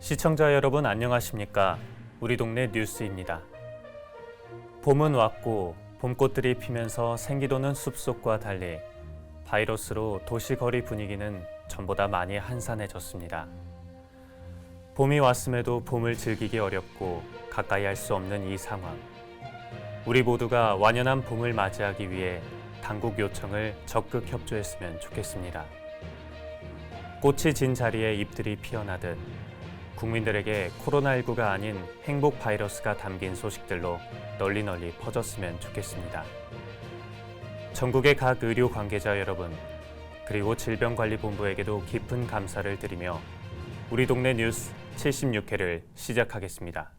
시청자 여러분 안녕하십니까? 우리 동네 뉴스입니다. 봄은 왔고 봄꽃들이 피면서 생기도는 숲속과 달리 바이러스로 도시 거리 분위기는 전보다 많이 한산해졌습니다. 봄이 왔음에도 봄을 즐기기 어렵고 가까이 할 수 없는 이 상황. 우리 모두가 완연한 봄을 맞이하기 위해 당국 요청을 적극 협조했으면 좋겠습니다. 꽃이 진 자리에 잎들이 피어나듯 국민들에게 코로나19가 아닌 행복 바이러스가 담긴 소식들로 널리 퍼졌으면 좋겠습니다. 전국의 각 의료 관계자 여러분, 그리고 질병관리본부에게도 깊은 감사를 드리며 우리 동네 뉴스 76회를 시작하겠습니다.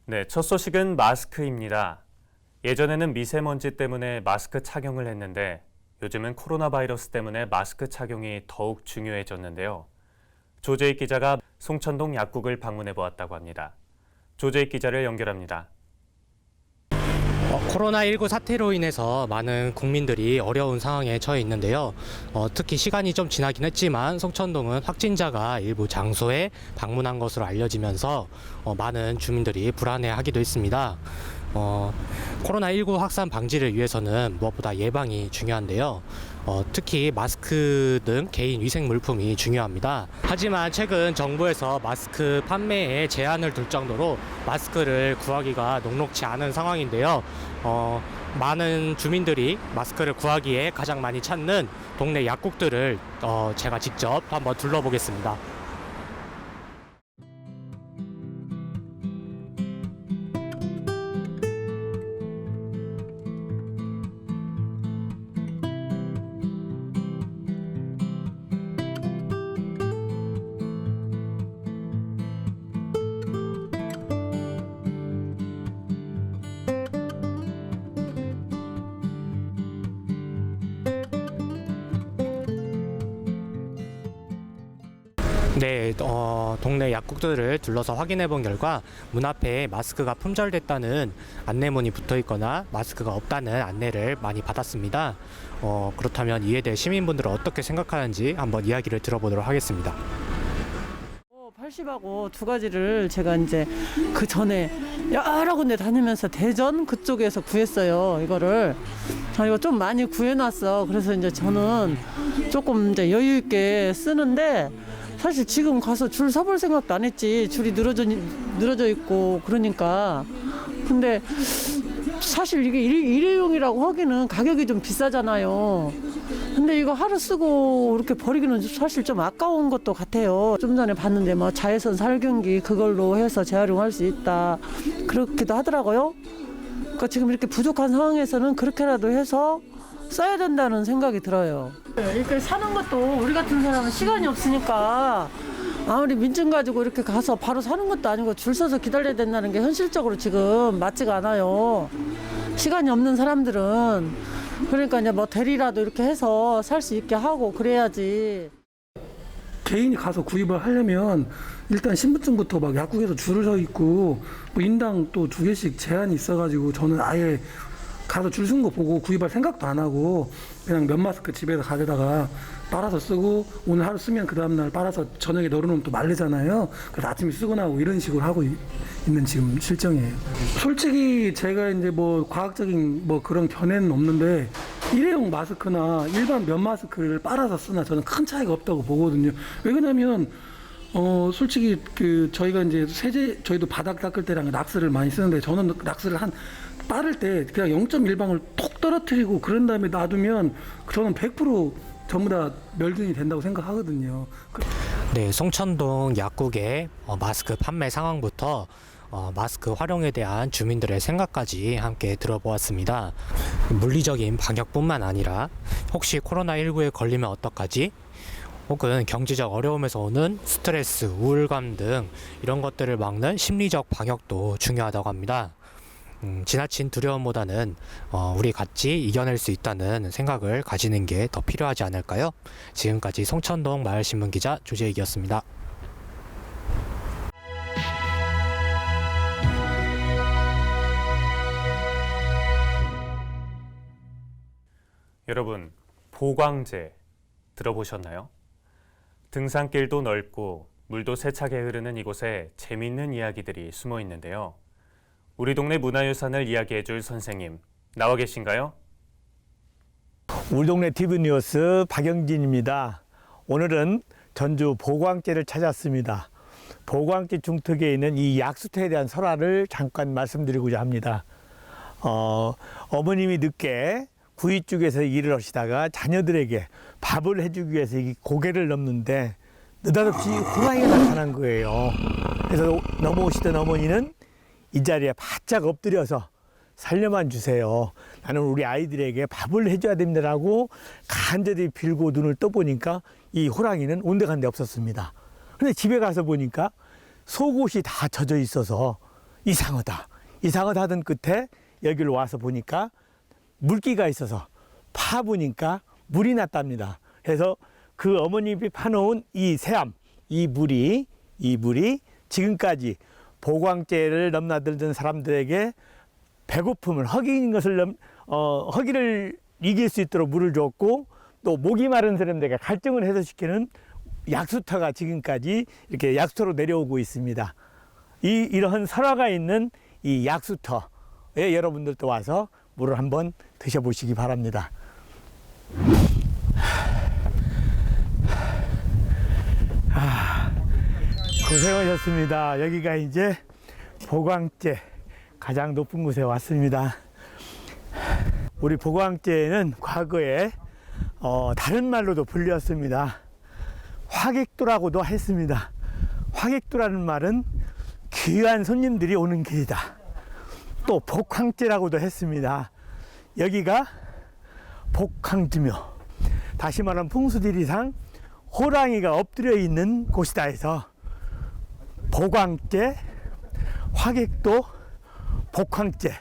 네, 첫 소식은 마스크입니다. 예전에는 미세먼지 때문에 마스크 착용을 했는데 요즘은 코로나 바이러스 때문에 마스크 착용이 더욱 중요해졌는데요. 조재익 기자가 송천동 약국을 방문해 보았다고 합니다. 조재익 기자를 연결합니다. 코로나19 사태로 인해서 많은 국민들이 어려운 상황에 처해 있는데요. 특히 시간이 좀 지나긴 했지만 송천동은 확진자가 일부 장소에 방문한 것으로 알려지면서 많은 주민들이 불안해하기도 했습니다. 코로나19 확산 방지를 위해서는 무엇보다 예방이 중요한데요. 특히 마스크 등 개인 위생 물품이 중요합니다. 하지만 최근 정부에서 마스크 판매에 제한을 둘 정도로 마스크를 구하기가 녹록지 않은 상황인데요. 많은 주민들이 마스크를 구하기에 가장 많이 찾는 동네 약국들을 제가 직접 한번 둘러보겠습니다. 네, 동네 약국들을 둘러서 확인해 본 결과 문 앞에 마스크가 품절됐다는 안내문이 붙어 있거나 마스크가 없다는 안내를 많이 받았습니다. 그렇다면 이에 대해 시민분들은 어떻게 생각하는지 한번 이야기를 들어보도록 하겠습니다. 80하고 두 가지를 제가 이제 그 전에 여러 군데 다니면서 대전 그쪽에서 구했어요. 이거를 이거 좀 많이 구해놨어. 그래서 이제 저는 조금 이제 여유 있게 쓰는데 사실 지금 가서 줄 서볼 생각도 안 했지. 줄이 늘어져 있고 그러니까. 근데 사실 이게 일회용이라고 하기는 가격이 좀 비싸잖아요. 근데 이거 하루 쓰고 이렇게 버리기는 사실 좀 아까운 것도 같아요. 좀 전에 봤는데 뭐 자외선 살균기 그걸로 해서 재활용할 수 있다 그렇기도 하더라고요. 그러니까 지금 이렇게 부족한 상황에서는 그렇게라도 해서 써야 된다는 생각이 들어요. 이렇게 사는 것도 우리 같은 사람은 시간이 없으니까 아무리 민증 가지고 이렇게 가서 바로 사는 것도 아니고 줄 서서 기다려야 된다는 게 현실적으로 지금 맞지가 않아요. 시간이 없는 사람들은. 그러니까 이제 뭐 대리라도 이렇게 해서 살 수 있게 하고 그래야지. 개인이 가서 구입을 하려면 일단 신분증부터 막 약국에서 줄을 서 있고 뭐 인당 또 2개씩 제한이 있어가지고 저는 아예 가서 줄 쓴 거 보고 구입할 생각도 안 하고 그냥 면 마스크 집에서 가져다가 빨아서 쓰고 오늘 하루 쓰면 그 다음날 빨아서 저녁에 널어놓으면 또 마르잖아요. 그래서 아침에 쓰고 나고 이런 식으로 하고 있는 지금 실정이에요. 솔직히 제가 이제 뭐 과학적인 뭐 그런 견해는 없는데 일회용 마스크나 일반 면 마스크를 빨아서 쓰나 저는 큰 차이가 없다고 보거든요. 왜 그러냐면 솔직히 그 저희가 이제 저희도 바닥 닦을 때랑 락스를 많이 쓰는데 저는 락스를 빠를 때 그냥 0.1방울 톡 떨어뜨리고 그런 다음에 놔두면 저는 100% 전부 다 멸균이 된다고 생각하거든요. 네, 송천동 약국의 마스크 판매 상황부터 마스크 활용에 대한 주민들의 생각까지 함께 들어보았습니다. 물리적인 방역뿐만 아니라 혹시 코로나19에 걸리면 어떡하지? 혹은 경제적 어려움에서 오는 스트레스, 우울감 등 이런 것들을 막는 심리적 방역도 중요하다고 합니다. 지나친 두려움보다는 우리 같이 이겨낼 수 있다는 생각을 가지는 게 더 필요하지 않을까요? 지금까지 송천동 마을신문 기자 조재익이었습니다. 여러분, 보광제 들어보셨나요? 등산길도 넓고 물도 세차게 흐르는 이곳에 재미있는 이야기들이 숨어 있는데요. 우리 동네 문화유산을 이야기해줄 선생님, 나와 계신가요? 우리 동네 TV뉴스 박영진입니다. 오늘은 전주 보광제를 찾았습니다. 보광제 중턱에 있는 이 약수터에 대한 설화를 잠깐 말씀드리고자 합니다. 어머님이 늦게 구이 쪽에서 일을 하시다가 자녀들에게 밥을 해주기 위해서 이 고개를 넘는데 느닷없이 호랑이가 나타난 거예요. 그래서 넘어오시던 어머니는 이 자리에 바짝 엎드려서 살려만 주세요. 나는 우리 아이들에게 밥을 해줘야 됩니다라고 간절히 빌고 눈을 떠보니까 이 호랑이는 온데간데 없었습니다. 근데 집에 가서 보니까 속옷이 다 젖어 있어서 이상하다 하던 끝에 여기로 와서 보니까 물기가 있어서 파보니까 물이 났답니다. 그래서 그 어머님이 파놓은 이 새암, 이 물이 지금까지 보광제를 넘나들던 사람들에게 배고픔을 허기를 이길 수 있도록 물을 줬고, 또 목이 마른 사람들에게 갈증을 해소시키는 약수터가 지금까지 이렇게 약수터로 내려오고 있습니다. 이러한 설화가 있는 이 약수터에 여러분들도 와서 물을 한번 드셔보시기 바랍니다. 고생하셨습니다. 여기가 이제 보광제 가장 높은 곳에 왔습니다. 우리 보광제는 과거에 다른 말로도 불렸습니다. 화객도라고도 했습니다. 화객도라는 말은 귀한 손님들이 오는 길이다. 또 복황제라고도 했습니다. 여기가 복황지며, 다시 말하면 풍수지리상 호랑이가 엎드려 있는 곳이다 해서 보광제, 화객도, 복황제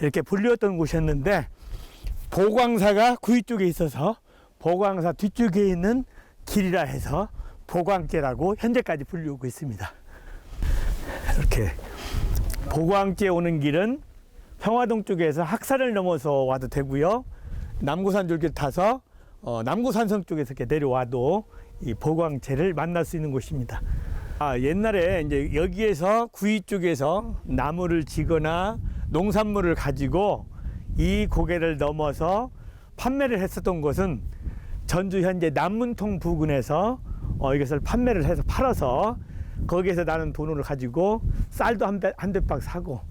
이렇게 불렸던 곳이었는데, 보광사가 구이 쪽에 있어서 보광사 뒤쪽에 있는 길이라 해서 보광제라고 현재까지 불리고 있습니다. 이렇게 보광제 오는 길은 평화동 쪽에서 학산을 넘어서 와도 되고요, 남구산 줄길 타서 남구산성 쪽에서 이렇게 내려와도 이 보광제를 만날 수 있는 곳입니다. 옛날에 이제 여기에서 구이 쪽에서 나무를 지거나 농산물을 가지고 이 고개를 넘어서 판매를 했었던 곳은 전주 현재 남문통 부근에서 이것을 판매를 해서 팔아서 거기에서 나는 돈을 가지고 쌀도 한 대박 사고,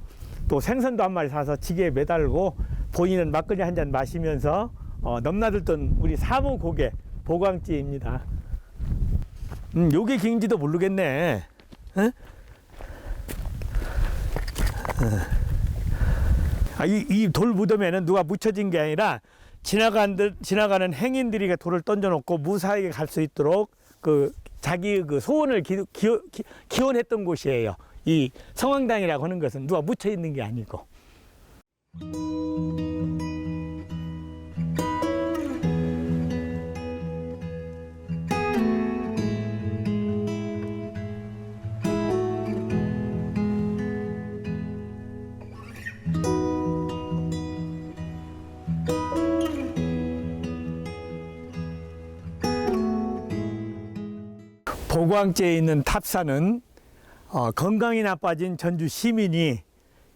또 생선도 한 마리 사서 지게에 매달고 본인은 막걸리 한 잔 마시면서 넘나들던 우리 사무 고개 보광제입니다. 요게 긴지도 모르겠네. 응? 이 돌 무덤에는 누가 묻혀진 게 아니라 지나가는 행인들이 돌을 던져놓고 무사하게 갈 수 있도록 자기 소원을 기원했던 곳이에요. 이 성황당이라고 하는 것은 누가 묻혀 있는 게 아니고. 보광제에 있는 탑산은 건강이 나빠진 전주 시민이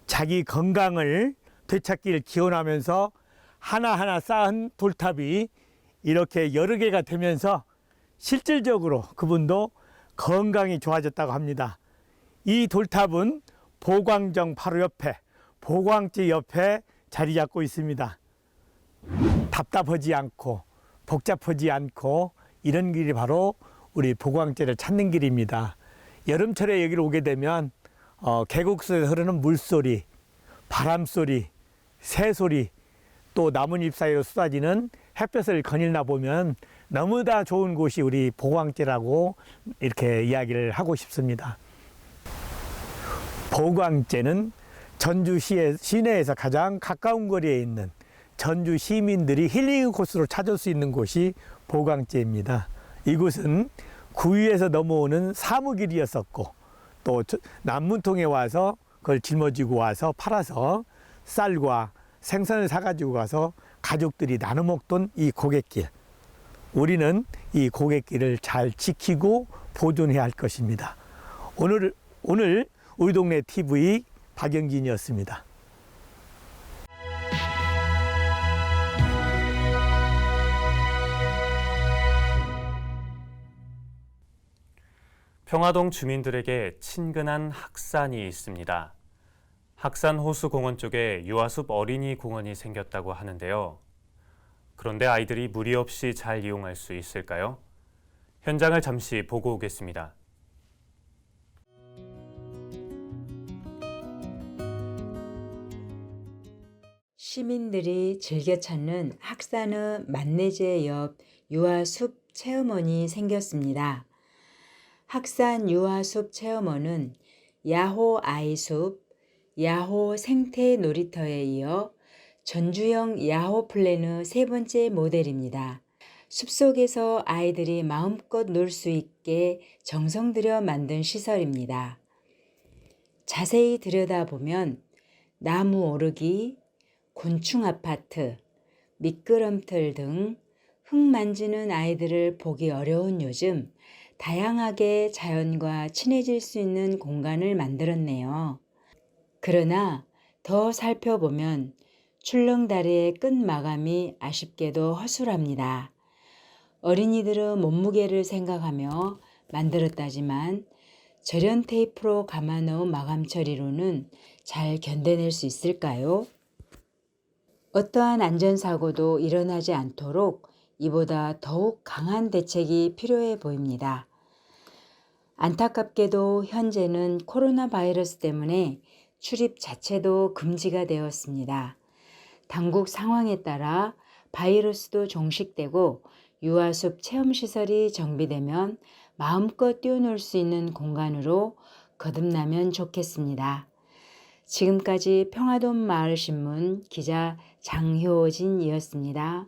자기 건강을 되찾기를 기원하면서 하나하나 쌓은 돌탑이 이렇게 여러 개가 되면서 실질적으로 그분도 건강이 좋아졌다고 합니다. 이 돌탑은 보광정 바로 옆에, 보광제 옆에 자리 잡고 있습니다. 답답하지 않고 복잡하지 않고 이런 길이 바로 우리 보광제를 찾는 길입니다. 여름철에 여기를 오게 되면 계곡속에서 흐르는 물소리, 바람소리, 새소리, 또 나뭇잎 사이로 쏟아지는 햇볕을 거닐나 보면 너무나 좋은 곳이 우리 보광제라고 이렇게 이야기를 하고 싶습니다. 보광제는 전주 시내에서 가장 가까운 거리에 있는 전주 시민들이 힐링 코스로 찾을 수 있는 곳이 보광제입니다. 이곳은 구위에서 넘어오는 사무길이었었고, 또 남문통에 와서 그걸 짊어지고 와서 팔아서 쌀과 생선을 사가지고 가서 가족들이 나눠 먹던 이 고갯길. 우리는 이 고갯길을 잘 지키고 보존해야 할 것입니다. 오늘 우리 동네 TV 박영진이었습니다. 평화동 주민들에게 친근한 학산이 있습니다. 학산 호수공원 쪽에 유아숲 어린이 공원이 생겼다고 하는데요. 그런데 아이들이 무리 없이 잘 이용할 수 있을까요? 현장을 잠시 보고 오겠습니다. 시민들이 즐겨 찾는 학산의 만내제 옆 유아숲 체험원이 생겼습니다. 학산 유아숲 체험원은 야호 아이숲, 야호 생태 놀이터에 이어 전주형 야호 플랜의 세 번째 모델입니다. 숲속에서 아이들이 마음껏 놀 수 있게 정성 들여 만든 시설입니다. 자세히 들여다보면 나무 오르기, 곤충 아파트, 미끄럼틀 등 흙 만지는 아이들을 보기 어려운 요즘 다양하게 자연과 친해질 수 있는 공간을 만들었네요. 그러나 더 살펴보면 출렁다리의 끝 마감이 아쉽게도 허술합니다. 어린이들의 몸무게를 생각하며 만들었다지만 절연 테이프로 감아놓은 마감 처리로는 잘 견뎌낼 수 있을까요? 어떠한 안전사고도 일어나지 않도록 이보다 더욱 강한 대책이 필요해 보입니다. 안타깝게도 현재는 코로나 바이러스 때문에 출입 자체도 금지가 되었습니다. 당국 상황에 따라 바이러스도 종식되고 유아숲 체험시설이 정비되면 마음껏 뛰어놀 수 있는 공간으로 거듭나면 좋겠습니다. 지금까지 평화동 마을신문 기자 장효진이었습니다.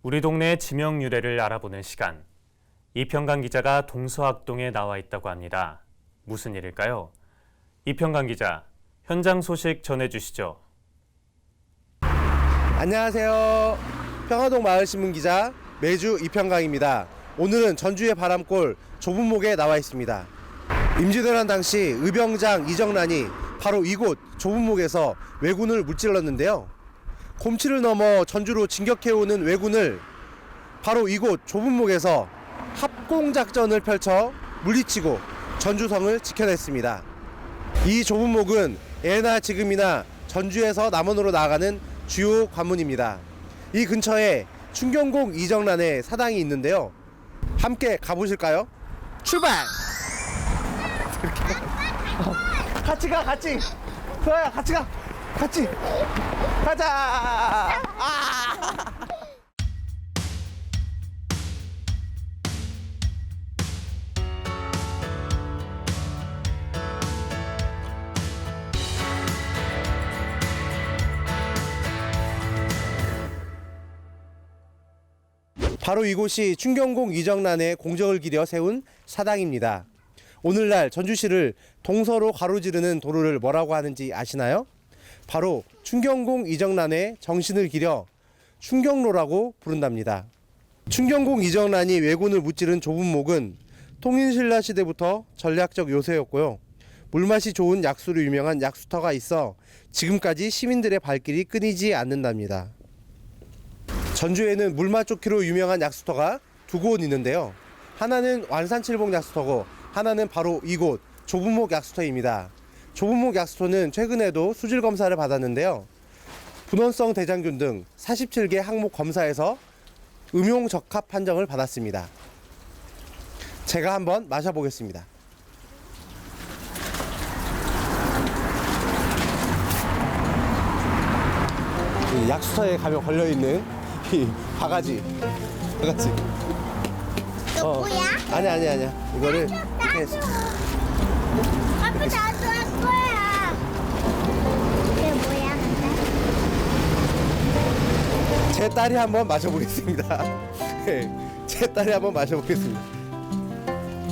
우리 동네의 지명 유래를 알아보는 시간. 이평강 기자가 동서학동에 나와 있다고 합니다. 무슨 일일까요? 이평강 기자, 현장 소식 전해주시죠. 안녕하세요. 평화동 마을신문 기자 매주 이평강입니다. 오늘은 전주의 바람골 좁은 목에 나와 있습니다. 임시대란 당시 의병장 이정란이 바로 이곳 좁은 목에서 왜군을 무찔렀는데요. 곰치를 넘어 전주로 진격해오는 왜군을 바로 이곳 좁은 목에서 합공작전을 펼쳐 물리치고 전주성을 지켜냈습니다. 이 좁은 목은 예나 지금이나 전주에서 남원으로 나아가는 주요 관문입니다. 이 근처에 충경공 이정란의 사당이 있는데요. 함께 가보실까요? 출발! 같이 가, 같이! 소아야, 같이 가! 같이! 가자! 바로 이곳이 충경공 이정란의 공적을 기려 세운 사당입니다. 오늘날 전주시를 동서로 가로지르는 도로를 뭐라고 하는지 아시나요? 바로 충경공 이정란의 정신을 기려 충경로라고 부른답니다. 충경공 이정란이 왜군을 무찌른 좁은 목은 통인신라 시대부터 전략적 요새였고요. 물맛이 좋은 약수로 유명한 약수터가 있어 지금까지 시민들의 발길이 끊이지 않는답니다. 전주에는 물맛 좋기로 유명한 약수터가 두 곳 있는데요. 하나는 완산칠복 약수터고 하나는 바로 이곳 좁은목 약수터입니다. 좁은목 약수터는 최근에도 수질 검사를 받았는데요. 분원성 대장균 등 47개 항목 검사에서 음용 적합 판정을 받았습니다. 제가 한번 마셔보겠습니다. 이 약수터에 가면 걸려있는 이 바가지. 이거 뭐야? 아니야. 이거를 이렇게 아빠 나도 할 거야. 이게 뭐야, 근데? 제 딸이 한번 마셔보겠습니다. 네, 제 딸이 한번 마셔보겠습니다.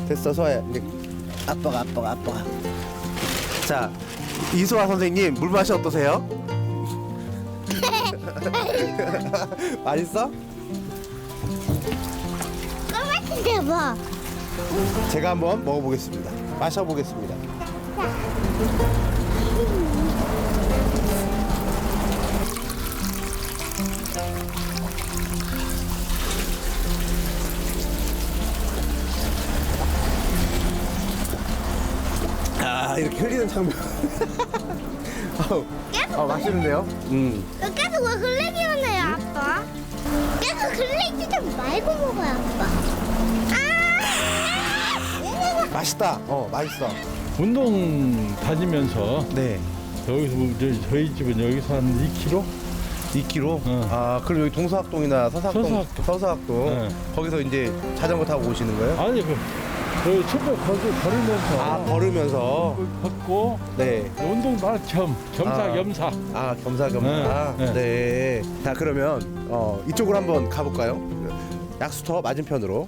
됐어, 소아야. 이제 아빠가. 자, 이소아 선생님 물 맛이 어떠세요? 맛있어? 까맣게 봐. 제가 한번 먹어보겠습니다. 마셔보겠습니다. 아, 이렇게 흘리는 장면. 맛있는데요? 계속 왜 흘리기만 해요, 아빠? 계속 흘리지 좀 말고 먹어요, 아빠. 맛있다. 맛있어. 운동 다니면서 네. 여기서 저희 집은 여기서 한 2km? 2km? 응. 아, 그럼 여기 동서학동이나 서서학동? 서서학동. 네. 거기서 이제 자전거 타고 오시는 거예요? 아니 저희 숲을 걸으면서 걸으면서. 걷고 네. 운동도 할 겸사겸사. 겸사겸사. 네, 네. 자, 그러면 이쪽으로 한번 가볼까요? 약수터 맞은편으로.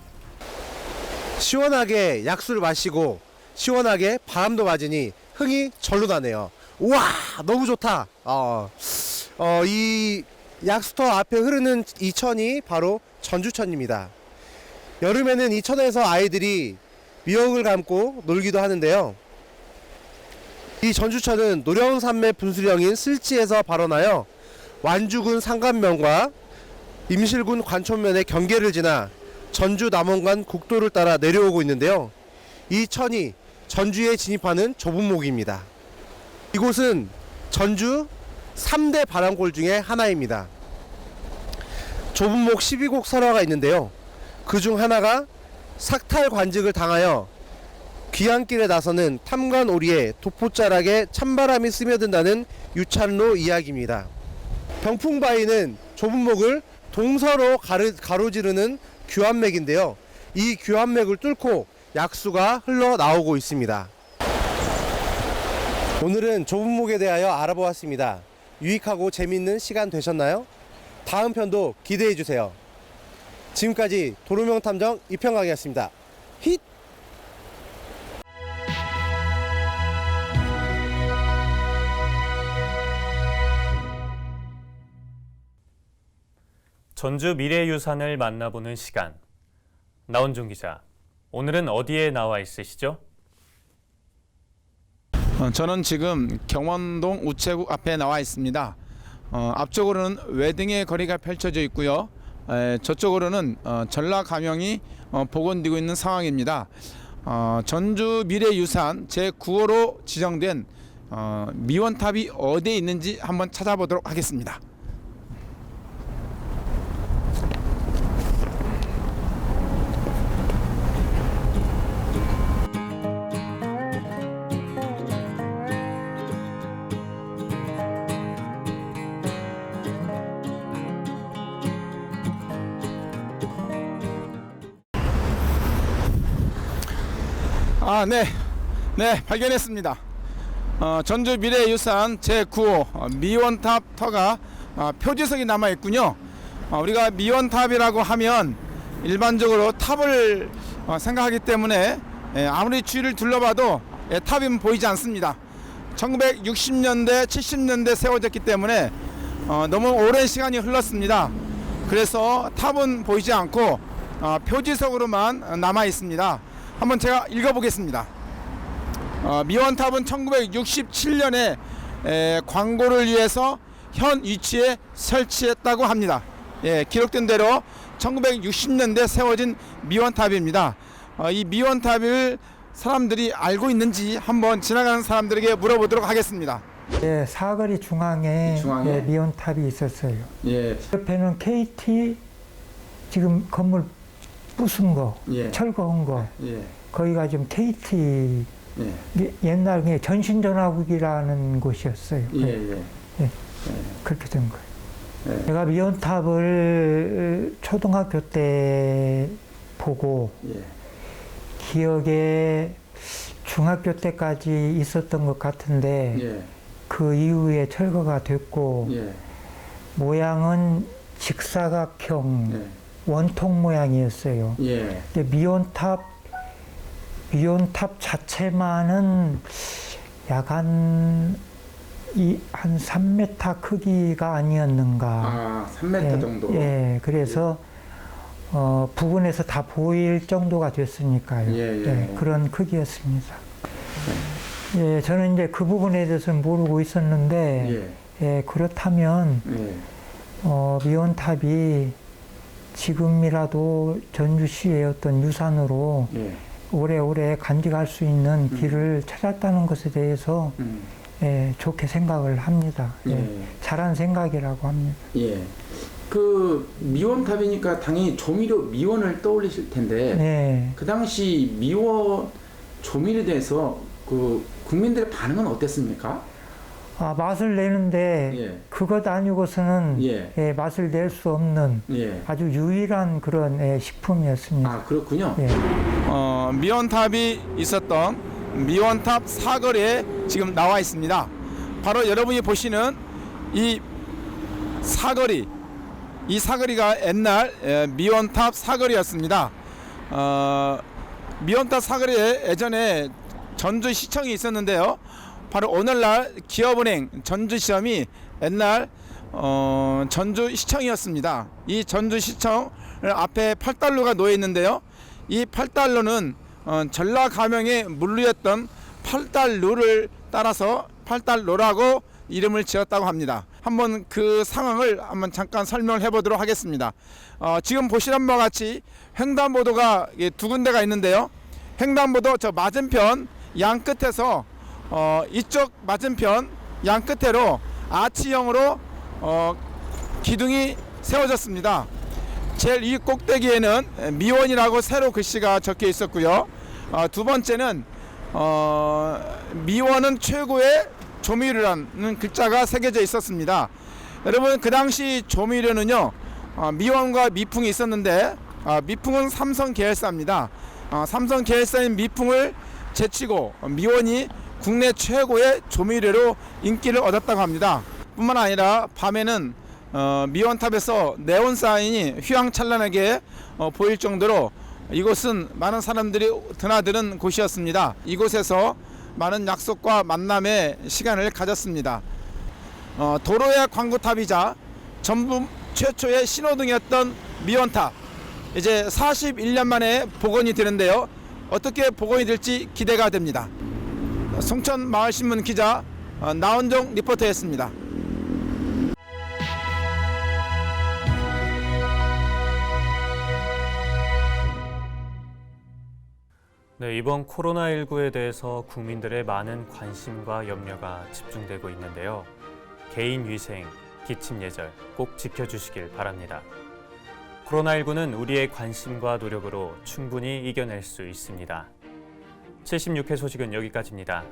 시원하게 약수를 마시고 시원하게 바람도 맞으니 흥이 절로 나네요. 우와, 너무 좋다. 이 약수터 앞에 흐르는 이 천이 바로 전주천입니다. 여름에는 이 천에서 아이들이 미역을 감고 놀기도 하는데요. 이 전주천은 노령 산맥 분수령인 슬지에서 발원하여 완주군 상간면과 임실군 관촌면의 경계를 지나 전주 남원간 국도를 따라 내려오고 있는데요. 이 천이 전주에 진입하는 좁은 목입니다. 이곳은 전주 3대 바람골 중에 하나입니다. 좁은 목 12곡 설화가 있는데요. 그 중 하나가 삭탈 관직을 당하여 귀향길에 나서는 탐관 오리에 도포자락에 찬바람이 스며든다는 유찬로 이야기입니다. 병풍바위는 좁은 목을 동서로 가로지르는 규환맥인데요. 이 규환맥을 뚫고 약수가 흘러나오고 있습니다. 오늘은 좁은 목에 대하여 알아보았습니다. 유익하고 재미있는 시간 되셨나요? 다음 편도 기대해 주세요. 지금까지 도로명탐정 이평강이었습니다. 힛! 전주 미래유산을 만나보는 시간. 나원중 기자, 오늘은 어디에 나와 있으시죠? 저는 지금 경원동 우체국 앞에 나와 있습니다. 앞쪽으로는 외등의 거리가 펼쳐져 있고요. 저쪽으로는 전라감영이 복원되고 있는 상황입니다. 전주 미래유산 제9호로 지정된 미원탑이 어디에 있는지 한번 찾아보도록 하겠습니다. 네, 발견했습니다. 전주 미래유산 제9호 미원탑 터가 표지석이 남아 있군요. 우리가 미원탑이라고 하면 일반적으로 탑을 생각하기 때문에 아무리 주위를 둘러봐도 탑은 보이지 않습니다. 1960년대, 70년대 세워졌기 때문에 너무 오랜 시간이 흘렀습니다. 그래서 탑은 보이지 않고 표지석으로만 남아 있습니다. 한번 제가 읽어보겠습니다. 미원탑은 1967년에 광고를 위해서 현 위치에 설치했다고 합니다. 기록된 대로 1960년대 세워진 미원탑입니다. 이 미원탑을 사람들이 알고 있는지 한번 지나가는 사람들에게 물어보도록 하겠습니다. 사거리 중앙에 미원탑이 있었어요. 옆에는 KT 지금 건물 부순 거, 철거한 거, 거기가 지금 KT 옛날 전신전화국이라는 곳이었어요. 그렇게 된 거예요. 제가 미원탑을 초등학교 때 보고 기억에 중학교 때까지 있었던 것 같은데 그 이후에 철거가 됐고 모양은 직사각형 원통 모양이었어요. 근데 미원탑 미온탑 자체만은 약 한 3m 크기가 아니었는가. 3m 정도. 예, 그래서 부근에서 다 보일 정도가 됐으니까요. 그런 크기였습니다. 예, 저는 이제 그 부분에 대해서는 모르고 있었는데, 그렇다면 미온탑이 지금이라도 전주시의 어떤 유산으로 오래오래 간직할 수 있는 길을 찾았다는 것에 대해서 좋게 생각을 합니다. 잘한 생각이라고 합니다. 그 미원탑이니까 당연히 조미료 미원을 떠올리실 텐데 그 당시 미원 조미료에 대해서 그 국민들의 반응은 어땠습니까? 맛을 내는데 그것 아니고서는 맛을 낼 수 없는 아주 유일한 그런 식품이었습니다. 그렇군요. 미원탑이 있었던 미원탑 사거리에 지금 나와 있습니다. 바로 여러분이 보시는 이 사거리가 옛날 미원탑 사거리였습니다. 미원탑 사거리에 예전에 전주시청이 있었는데요. 바로 오늘날 기업은행 전주시험이 옛날 전주시청이었습니다. 이 전주시청 앞에 8달러가 놓여 있는데요. 이 8달러는 전라가명의 물류였던 8달루를 따라서 8달로라고 이름을 지었다고 합니다. 한번 그 상황을 한번 잠깐 설명을 해보도록 하겠습니다. 지금 보시는 바와 같이 횡단보도가 두 군데가 있는데요. 횡단보도 저 맞은편 양 끝에서 이쪽 맞은편 양 끝으로 아치형으로 기둥이 세워졌습니다. 제일 이 꼭대기에는 미원이라고 세로 글씨가 적혀 있었고요. 두 번째는 미원은 최고의 조미료라는 글자가 새겨져 있었습니다. 여러분 그 당시 조미료는요 미원과 미풍이 있었는데 미풍은 삼성 계열사입니다. 삼성 계열사인 미풍을 제치고 미원이 국내 최고의 조미료로 인기를 얻었다고 합니다. 뿐만 아니라 밤에는 미원탑에서 네온 사인이 휘황찬란하게 보일 정도로 이곳은 많은 사람들이 드나드는 곳이었습니다. 이곳에서 많은 약속과 만남의 시간을 가졌습니다. 도로의 광고탑이자 전북 최초의 신호등이었던 미원탑, 이제 41년 만에 복원이 되는데요. 어떻게 복원이 될지 기대가 됩니다. 송천마을신문 기자 나원종 리포터였습니다. 네, 이번 코로나19에 대해서 국민들의 많은 관심과 염려가 집중되고 있는데요. 개인 위생, 기침 예절 꼭 지켜주시길 바랍니다. 코로나19는 우리의 관심과 노력으로 충분히 이겨낼 수 있습니다. 76회 소식은 여기까지입니다.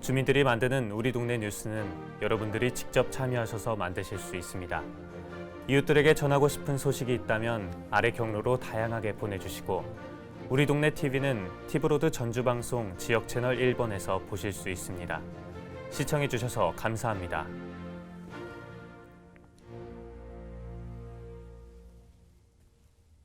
주민들이 만드는 우리 동네 뉴스는 여러분들이 직접 참여하셔서 만드실 수 있습니다. 이웃들에게 전하고 싶은 소식이 있다면 아래 경로로 다양하게 보내주시고 우리 동네 TV는 티브로드 전주방송 지역 채널 1번에서 보실 수 있습니다. 시청해주셔서 감사합니다.